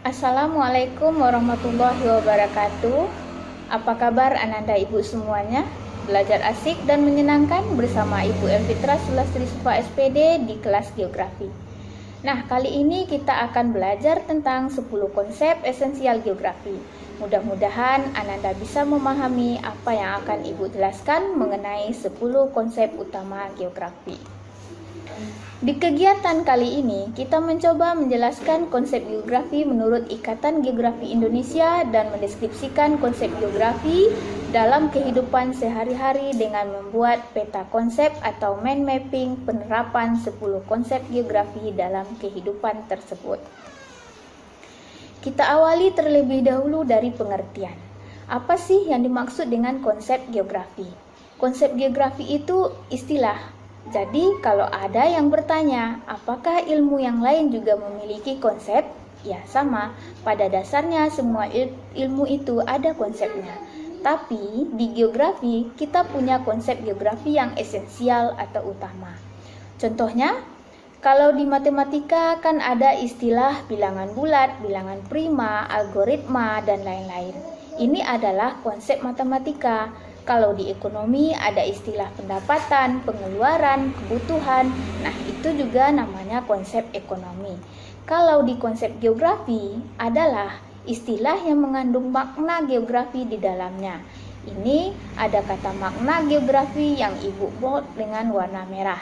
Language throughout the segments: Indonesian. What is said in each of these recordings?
Assalamualaikum warahmatullahi wabarakatuh. Apa kabar Ananda Ibu semuanya? Belajar asik dan menyenangkan bersama Ibu Elfitra Sulastri Sufa SPD di kelas geografi. Nah, kali ini kita akan belajar tentang 10 konsep esensial geografi. Mudah-mudahan Ananda bisa memahami apa yang akan Ibu jelaskan mengenai 10 konsep utama geografi. Di kegiatan kali ini, kita mencoba menjelaskan konsep geografi menurut Ikatan Geografi Indonesia dan mendeskripsikan konsep geografi dalam kehidupan sehari-hari dengan membuat peta konsep atau mind mapping penerapan 10 konsep geografi dalam kehidupan tersebut. Kita awali terlebih dahulu dari pengertian. Apa sih yang dimaksud dengan konsep geografi? Konsep geografi itu istilah. Jadi, kalau ada yang bertanya, apakah ilmu yang lain juga memiliki konsep? Ya, sama. Pada dasarnya semua ilmu itu ada konsepnya. Tapi, di geografi, kita punya konsep geografi yang esensial atau utama. Contohnya, kalau di matematika kan ada istilah bilangan bulat, bilangan prima, algoritma, dan lain-lain. Ini adalah konsep matematika. Kalau di ekonomi ada istilah pendapatan, pengeluaran, kebutuhan. Nah, itu juga namanya konsep ekonomi. Kalau di konsep geografi adalah istilah yang mengandung makna geografi di dalamnya. Ini ada kata makna geografi yang Ibu bold dengan warna merah.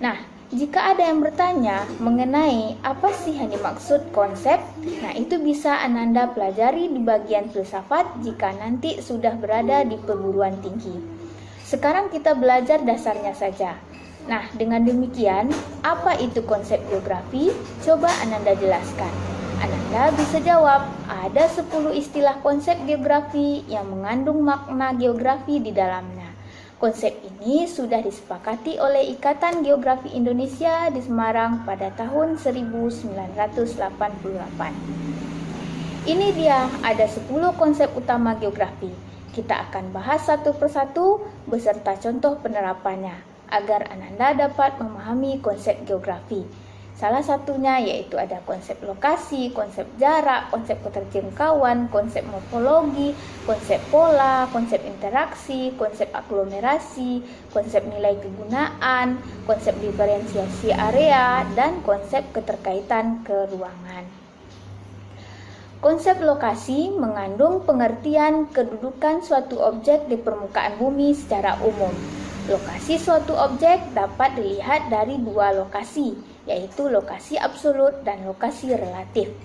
Nah, jika ada yang bertanya mengenai apa sih yang dimaksud konsep, nah itu bisa Ananda pelajari di bagian filsafat jika nanti sudah berada di perguruan tinggi. Sekarang kita belajar dasarnya saja. Nah, dengan demikian, apa itu konsep geografi? Coba Ananda jelaskan. Ananda bisa jawab, ada 10 istilah konsep geografi yang mengandung makna geografi di dalamnya. Konsep ini sudah disepakati oleh Ikatan Geografi Indonesia di Semarang pada tahun 1988. Ini dia, ada 10 konsep utama geografi. Kita akan bahas satu persatu beserta contoh penerapannya, agar Ananda dapat memahami konsep geografi. Salah satunya yaitu ada konsep lokasi, konsep jarak, konsep keterjangkauan, konsep morfologi, konsep pola, konsep interaksi, konsep aglomerasi, konsep nilai kegunaan, konsep diferensiasi area, dan konsep keterkaitan keruangan. Konsep lokasi mengandung pengertian kedudukan suatu objek di permukaan bumi secara umum. Lokasi suatu objek dapat dilihat dari dua lokasi, yaitu lokasi absolut dan lokasi relatif.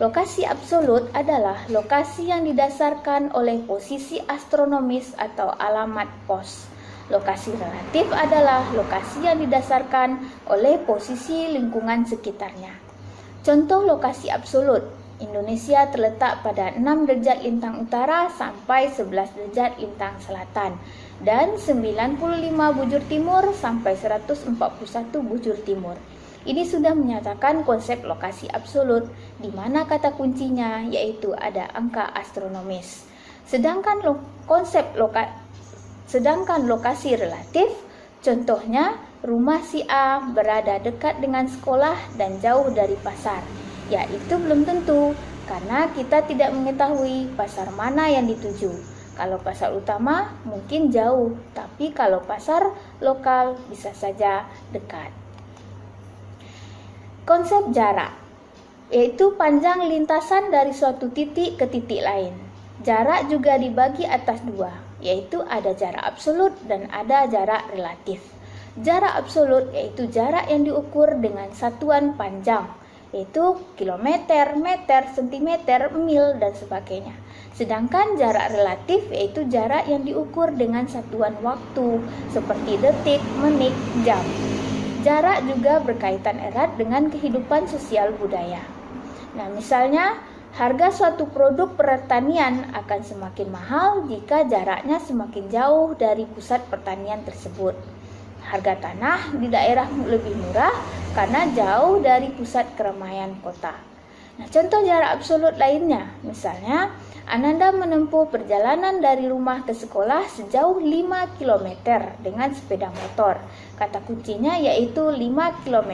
Lokasi absolut adalah lokasi yang didasarkan oleh posisi astronomis atau alamat pos. Lokasi relatif adalah lokasi yang didasarkan oleh posisi lingkungan sekitarnya. Contoh lokasi absolut, Indonesia terletak pada 6 derajat lintang utara sampai 11 derajat lintang selatan dan 95 bujur timur sampai 141 bujur timur. Ini sudah menyatakan konsep lokasi absolut, di mana kata kuncinya yaitu ada angka astronomis. Sedangkan lokasi relatif, contohnya rumah si A berada dekat dengan sekolah dan jauh dari pasar. Ya, itu belum tentu, karena kita tidak mengetahui pasar mana yang dituju. Kalau pasar utama mungkin jauh, tapi kalau pasar lokal bisa saja dekat. Konsep jarak, yaitu panjang lintasan dari suatu titik ke titik lain. Jarak juga dibagi atas dua, yaitu ada jarak absolut dan ada jarak relatif. Jarak absolut yaitu jarak yang diukur dengan satuan panjang, yaitu kilometer, meter, sentimeter, mil, dan sebagainya. Sedangkan jarak relatif yaitu jarak yang diukur dengan satuan waktu, seperti detik, menit, jam. Jarak juga berkaitan erat dengan kehidupan sosial budaya. Nah, misalnya, harga suatu produk pertanian akan semakin mahal jika jaraknya semakin jauh dari pusat pertanian tersebut. Harga tanah di daerah lebih murah karena jauh dari pusat keramaian kota. Nah, contoh jarak absolut lainnya, misalnya Ananda menempuh perjalanan dari rumah ke sekolah sejauh 5 km dengan sepeda motor. Kata kuncinya yaitu 5 km.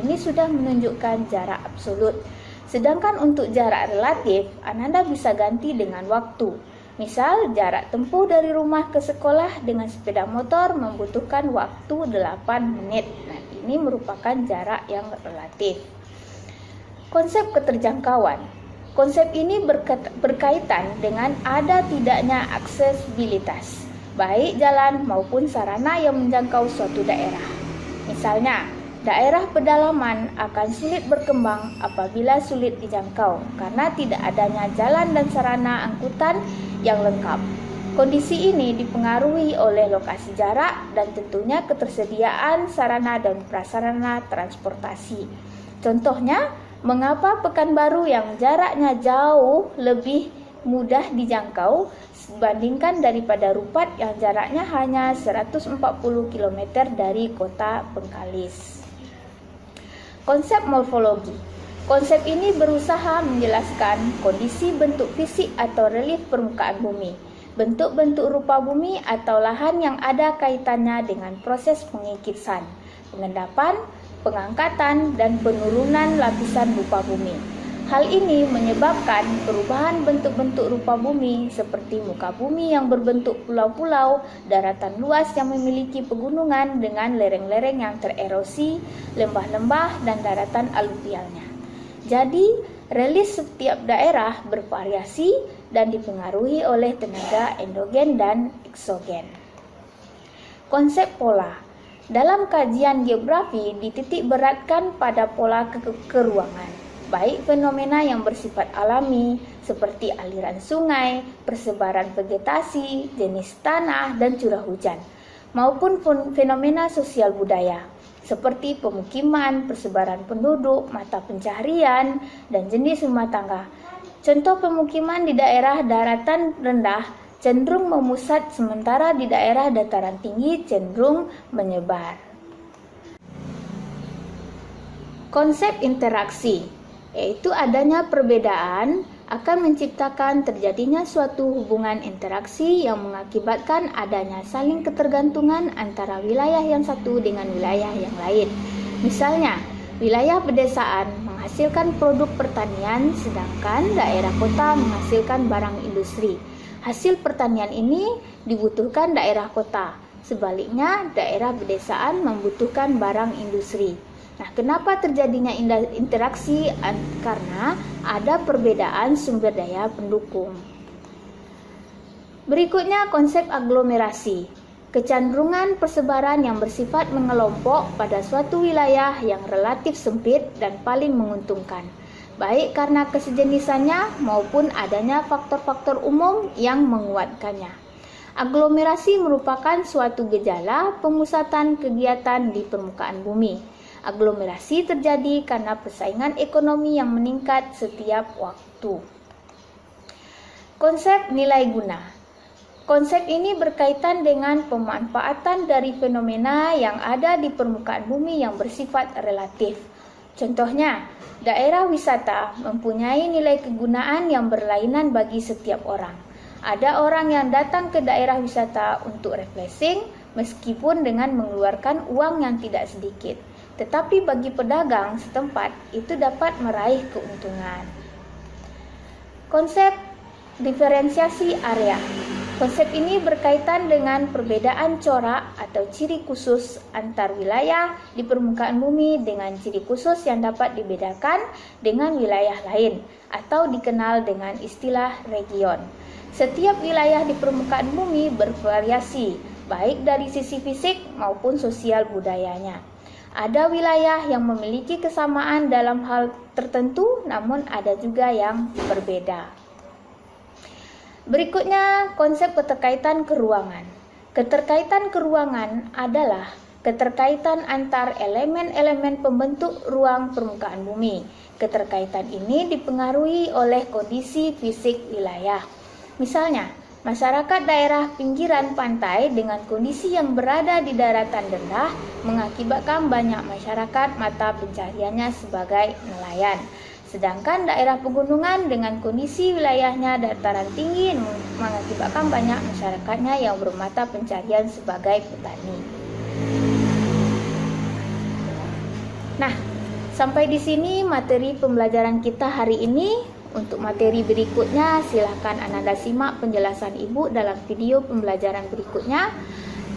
Ini sudah menunjukkan jarak absolut. Sedangkan untuk jarak relatif, Ananda bisa ganti dengan waktu. Misal, jarak tempuh dari rumah ke sekolah dengan sepeda motor membutuhkan waktu 8 menit. Nah, ini merupakan jarak yang relatif. Konsep keterjangkauan. Konsep ini berkaitan dengan ada tidaknya aksesibilitas, baik jalan maupun sarana yang menjangkau suatu daerah. Misalnya, daerah pedalaman akan sulit berkembang apabila sulit dijangkau karena tidak adanya jalan dan sarana angkutan yang lengkap. Kondisi ini dipengaruhi oleh lokasi jarak dan tentunya ketersediaan sarana dan prasarana transportasi. Contohnya, mengapa Pekanbaru yang jaraknya jauh lebih mudah dijangkau dibandingkan daripada Rupat yang jaraknya hanya 140 km dari kota Bengkalis. Konsep morfologi. Konsep ini berusaha menjelaskan kondisi bentuk fisik atau relief permukaan bumi, bentuk-bentuk rupa bumi atau lahan yang ada kaitannya dengan proses pengikisan, pengendapan, pengangkatan, dan penurunan lapisan rupa bumi. Hal ini menyebabkan perubahan bentuk-bentuk rupa bumi seperti muka bumi yang berbentuk pulau-pulau, daratan luas yang memiliki pegunungan dengan lereng-lereng yang tererosi, lembah-lembah, dan daratan aluvialnya. Jadi, relief setiap daerah bervariasi dan dipengaruhi oleh tenaga endogen dan eksogen. Konsep pola. Dalam kajian geografi dititik beratkan pada pola keruangan, baik fenomena yang bersifat alami seperti aliran sungai, persebaran vegetasi, jenis tanah, dan curah hujan, maupun fenomena sosial budaya seperti pemukiman, persebaran penduduk, mata pencaharian, dan jenis rumah tangga. Contoh pemukiman di daerah daratan rendah cenderung memusat, sementara di daerah dataran tinggi cenderung menyebar. Konsep interaksi, yaitu adanya perbedaan akan menciptakan terjadinya suatu hubungan interaksi yang mengakibatkan adanya saling ketergantungan antara wilayah yang satu dengan wilayah yang lain. Misalnya, wilayah pedesaan menghasilkan produk pertanian sedangkan daerah kota menghasilkan barang industri. Hasil pertanian ini dibutuhkan daerah kota, sebaliknya daerah pedesaan membutuhkan barang industri. Nah, kenapa terjadinya interaksi? Karena ada perbedaan sumber daya pendukung. Berikutnya konsep aglomerasi. Kecenderungan persebaran yang bersifat mengelompok pada suatu wilayah yang relatif sempit dan paling menguntungkan, baik karena kesejenisannya maupun adanya faktor-faktor umum yang menguatkannya. Aglomerasi merupakan suatu gejala pemusatan kegiatan di permukaan bumi. Aglomerasi terjadi karena persaingan ekonomi yang meningkat setiap waktu. Konsep nilai guna. Konsep ini berkaitan dengan pemanfaatan dari fenomena yang ada di permukaan bumi yang bersifat relatif. Contohnya, daerah wisata mempunyai nilai kegunaan yang berlainan bagi setiap orang. Ada orang yang datang ke daerah wisata untuk refreshing meskipun dengan mengeluarkan uang yang tidak sedikit. Tetapi bagi pedagang setempat itu dapat meraih keuntungan. Konsep diferensiasi area. Konsep ini berkaitan dengan perbedaan corak atau ciri khusus antar wilayah di permukaan bumi dengan ciri khusus yang dapat dibedakan dengan wilayah lain atau dikenal dengan istilah region. Setiap wilayah di permukaan bumi bervariasi, baik dari sisi fisik maupun sosial budayanya. Ada wilayah yang memiliki kesamaan dalam hal tertentu, namun ada juga yang berbeda. Berikutnya, konsep keterkaitan keruangan. Keterkaitan keruangan adalah keterkaitan antar elemen-elemen pembentuk ruang permukaan bumi. Keterkaitan ini dipengaruhi oleh kondisi fisik wilayah. Misalnya, masyarakat daerah pinggiran pantai dengan kondisi yang berada di daratan rendah mengakibatkan banyak masyarakat mata pencahariannya sebagai nelayan. Sedangkan daerah pegunungan dengan kondisi wilayahnya dataran tinggi mengakibatkan banyak masyarakatnya yang bermata pencaharian sebagai petani. Nah, Sampai di sini materi pembelajaran kita hari ini. Untuk materi berikutnya, silakan Ananda simak penjelasan Ibu dalam video pembelajaran berikutnya.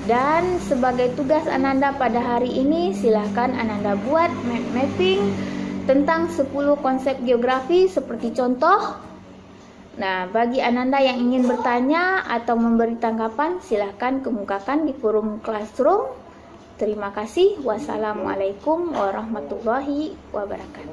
Dan sebagai tugas Ananda pada hari ini, silakan Ananda buat map mapping tentang 10 konsep geografi seperti contoh. Nah, bagi Ananda yang ingin bertanya atau memberi tanggapan, silakan kemukakan di forum Classroom. Terima kasih. Wassalamualaikum warahmatullahi wabarakatuh.